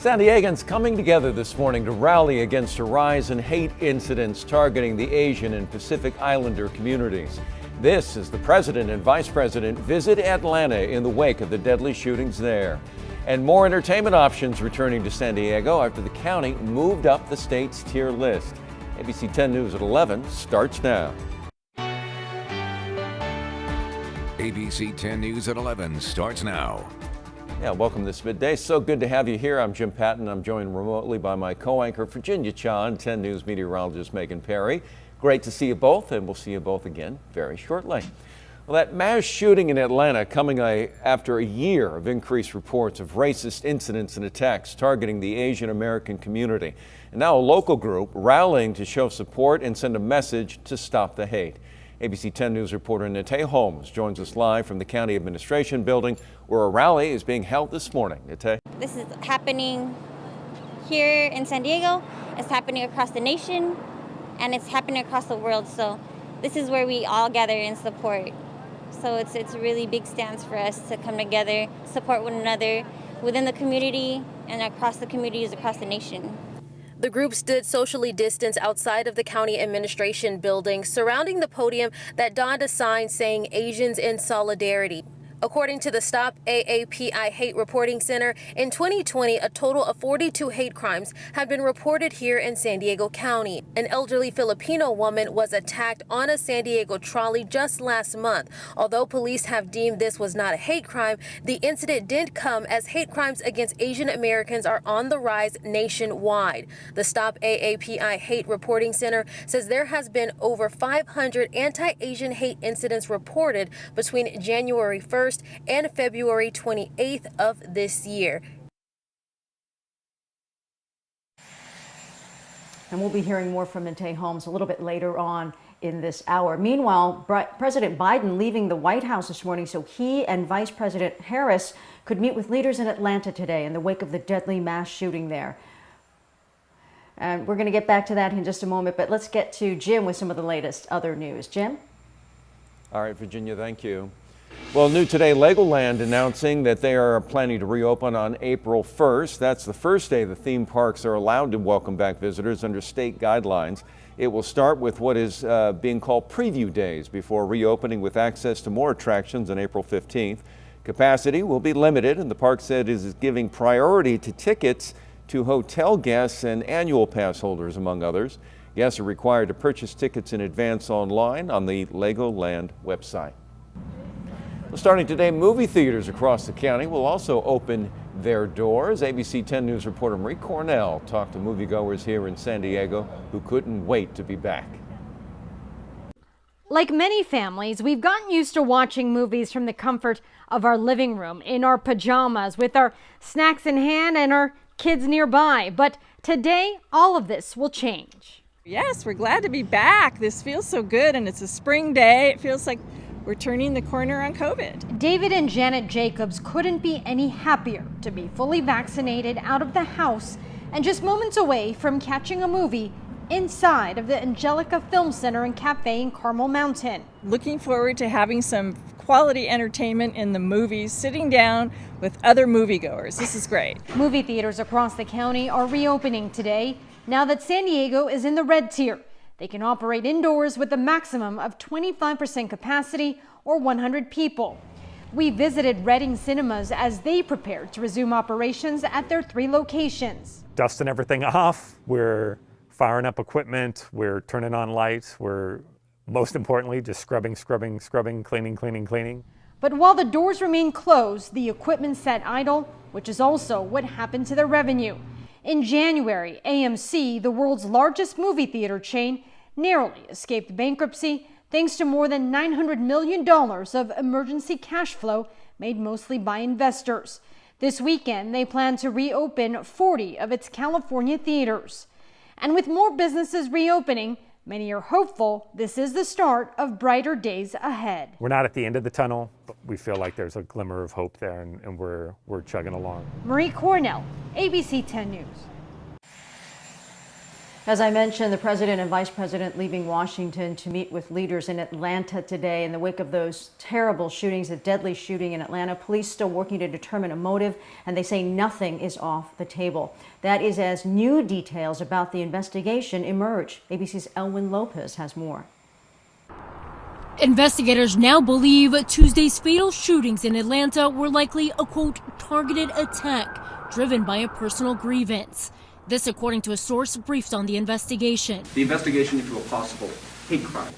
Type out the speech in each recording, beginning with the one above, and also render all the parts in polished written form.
San Diegans coming together this morning to rally against a rise in hate incidents targeting the Asian and Pacific Islander communities. This as the president and vice president visit Atlanta in the wake of the deadly shootings there. And more entertainment options returning to San Diego after the county moved up the state's tier list. ABC 10 News at 11 starts now. ABC 10 News at 11 starts now. Yeah, welcome this midday. So good to have you here. I'm Jim Patton. I'm joined remotely by my co-anchor Virginia Cha and 10 News meteorologist Megan Perry. Great to see you both, and we'll see you both again very shortly. Well, that mass shooting in Atlanta coming after a year of increased reports of racist incidents and attacks targeting the Asian American community. And now a local group rallying to show support and send a message to stop the hate. ABC 10 News reporter Nate Holmes joins us live from the County Administration Building, where a rally is being held this morning. Nate? This is happening here in San Diego, it's happening across the nation, and it's happening across the world. So this is where we all gather in support. So it's a really big stance for us to come together, support one another within the community and across the communities across the nation. The group stood socially distanced outside of the County Administration Building, surrounding the podium that donned a sign saying Asians in Solidarity. According to the Stop AAPI Hate Reporting Center, in 2020, a total of 42 hate crimes have been reported here in San Diego County. An elderly Filipino woman was attacked on a San Diego trolley just last month. Although police have deemed this was not a hate crime, the incident did come as hate crimes against Asian Americans are on the rise nationwide. The Stop AAPI Hate Reporting Center says there has been over 500 anti-Asian hate incidents reported between January 1st and February 28th of this year. And we'll be hearing more from Nate Holmes a little bit later on in this hour. Meanwhile, President Biden leaving the White House this morning so he and Vice President Harris could meet with leaders in Atlanta today in the wake of the deadly mass shooting there. And we're going to get back to that in just a moment, but let's get to Jim with some of the latest other news. Jim? All right, Virginia, thank you. Well, new today, Legoland announcing that they are planning to reopen on April 1st. That's the first day the theme parks are allowed to welcome back visitors under state guidelines. It will start with what is being called preview days before reopening with access to more attractions on April 15th. Capacity will be limited, and the park said is giving priority to tickets to hotel guests and annual pass holders, among others. Guests are required to purchase tickets in advance online on the Legoland website. Well, starting today, movie theaters across the county will also open their doors. ABC 10 News reporter Marie Cornell talked to moviegoers here in San Diego who couldn't wait to be back. Like many families, we've gotten used to watching movies from the comfort of our living room, in our pajamas, with our snacks in hand and our kids nearby. But today, all of this will change. Yes, we're glad to be back. This feels so good, and it's a spring day. It feels like we're turning the corner on COVID. David and Janet Jacobs couldn't be any happier to be fully vaccinated, out of the house, and just moments away from catching a movie inside of the Angelica Film Center and Cafe in Carmel Mountain. Looking forward to having some quality entertainment in the movies, sitting down with other moviegoers. This is great. Movie theaters across the county are reopening today, now that San Diego is in the red tier. They can operate indoors with a maximum of 25% capacity or 100 people. We visited Reading Cinemas as they prepared to resume operations at their 3 locations. Dusting everything off, we're firing up equipment, we're turning on lights, we're most importantly just scrubbing, cleaning. But while the doors remain closed, the equipment sat idle, which is also what happened to their revenue. In January, AMC, the world's largest movie theater chain, narrowly escaped bankruptcy thanks to more than $900 million of emergency cash flow made mostly by investors. This weekend, they plan to reopen 40 of its California theaters. And with more businesses reopening, many are hopeful this is the start of brighter days ahead. We're not at the end of the tunnel, but we feel like there's a glimmer of hope there, and we're chugging along. Marie Cornell, ABC 10 News. As I mentioned, the president and vice president leaving Washington to meet with leaders in Atlanta today in the wake of those terrible shootings, a deadly shooting in Atlanta. Police still working to determine a motive, and they say nothing is off the table. That is as new details about the investigation emerge. ABC's Elwin Lopez has more. Investigators now believe Tuesday's fatal shootings in Atlanta were likely a, quote, targeted attack driven by a personal grievance. This according to a source briefed on the investigation. The investigation into a possible hate crime.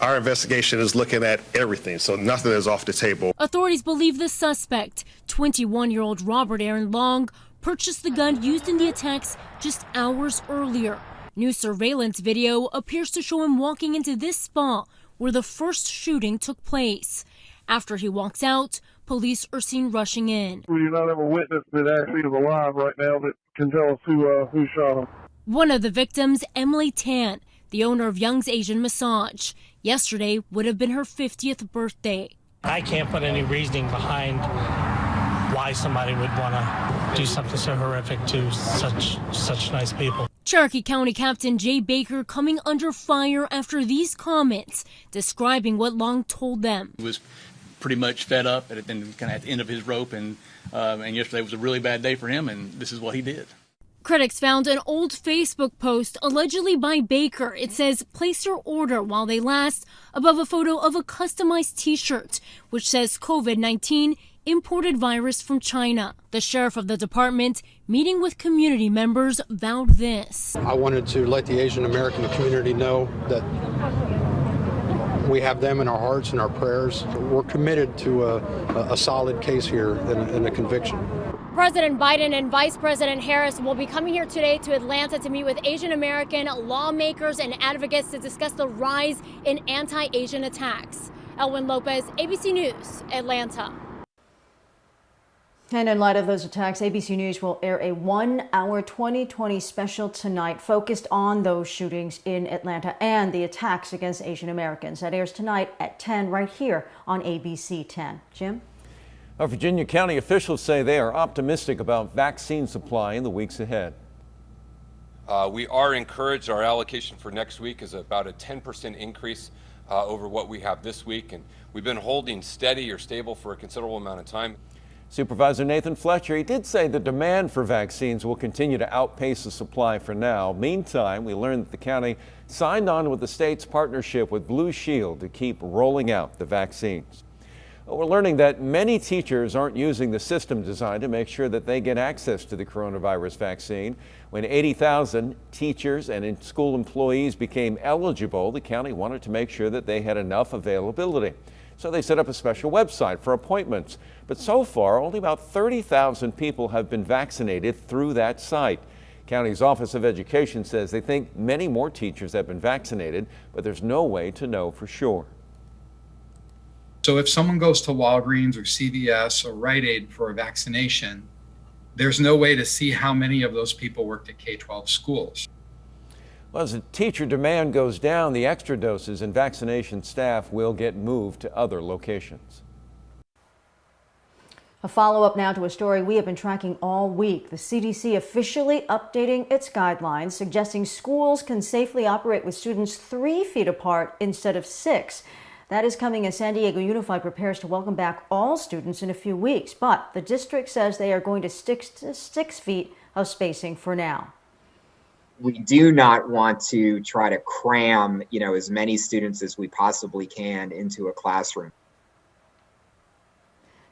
Our investigation is looking at everything, so nothing is off the table. Authorities believe the suspect, 21-year-old Robert Aaron Long, purchased the gun used in the attacks just hours earlier. New surveillance video appears to show him walking into this spa where the first shooting took place. After he walks out, police are seen rushing in. We do not have a witness that actually is alive right now that can tell us who shot him. One of the victims, Emily Tan, the owner of Young's Asian Massage. Yesterday would have been her 50th birthday. I can't put any reasoning behind why somebody would want to do something so horrific to such nice people. Cherokee County Captain Jay Baker coming under fire after these comments, describing what Long told them. He was pretty much fed up and kind of at the end of his rope, and yesterday was a really bad day for him, and this is what he did. Critics found an old Facebook post allegedly by Baker. It says, place your order while they last, above a photo of a customized t-shirt, which says COVID-19 imported virus from China. The sheriff of the department, meeting with community members, vowed this. I wanted to let the Asian American community know that we have them in our hearts and our prayers. We're committed to a solid case here and a conviction. President Biden and Vice President Harris will be coming here today to Atlanta to meet with Asian American lawmakers and advocates to discuss the rise in anti-Asian attacks. Elwin Lopez, ABC News, Atlanta. And in light of those attacks, ABC News will air a 1-hour 2020 special tonight focused on those shootings in Atlanta and the attacks against Asian Americans. That airs tonight at 10 right here on ABC 10. Jim? Virginia County officials say they are optimistic about vaccine supply in the weeks ahead. We are encouraged. Our allocation for next week is about a 10% increase over what we have this week, and we've been holding steady or stable for a considerable amount of time. Supervisor Nathan Fletcher, he did say the demand for vaccines will continue to outpace the supply for now. Meantime, we learned that the county signed on with the state's partnership with Blue Shield to keep rolling out the vaccines. We're learning that many teachers aren't using the system designed to make sure that they get access to the coronavirus vaccine. When 80,000 teachers and school employees became eligible, the county wanted to make sure that they had enough availability. So they set up a special website for appointments. But so far, only about 30,000 people have been vaccinated through that site. County's Office of Education says they think many more teachers have been vaccinated, but there's no way to know for sure. So if someone goes to Walgreens or CVS or Rite Aid for a vaccination, there's no way to see how many of those people worked at K-12 schools. Well, as the teacher demand goes down, the extra doses and vaccination staff will get moved to other locations. A follow-up now to a story we have been tracking all week. The CDC officially updating its guidelines, suggesting schools can safely operate with students 3 feet apart instead of 6. That is coming as San Diego Unified prepares to welcome back all students in a few weeks. But the district says they are going to stick to 6 feet of spacing for now. We do not want to try to cram, as many students as we possibly can into a classroom.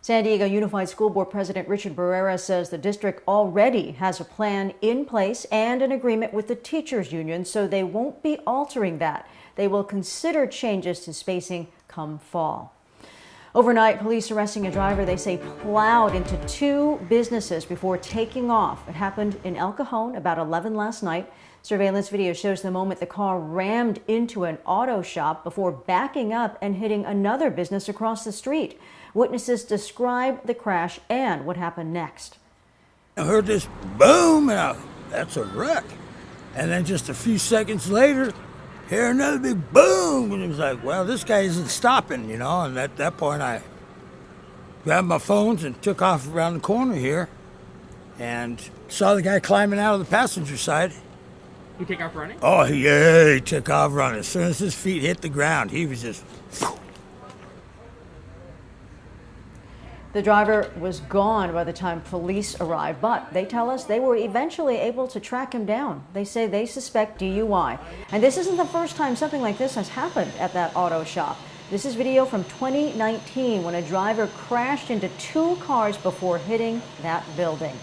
San Diego Unified School Board President Richard Barrera says the district already has a plan in place and an agreement with the teachers union, so they won't be altering that. They will consider changes to spacing come fall. Overnight, police arresting a driver they say plowed into 2 businesses before taking off. It happened in El Cajon about 11 last night. Surveillance video shows the moment the car rammed into an auto shop before backing up and hitting another business across the street. Witnesses describe the crash and what happened next. I heard this boom, and that's a wreck. And then just a few seconds later, hear another big boom, and it was like, well, this guy isn't stopping, and at that point I grabbed my phones and took off around the corner here and saw the guy climbing out of the passenger side He take off running? Oh, yeah, he took off running. As soon as his feet hit the ground, he was just... The driver was gone by the time police arrived, but they tell us they were eventually able to track him down. They say they suspect DUI. And this isn't the first time something like this has happened at that auto shop. This is video from 2019 when a driver crashed into 2 cars before hitting that building.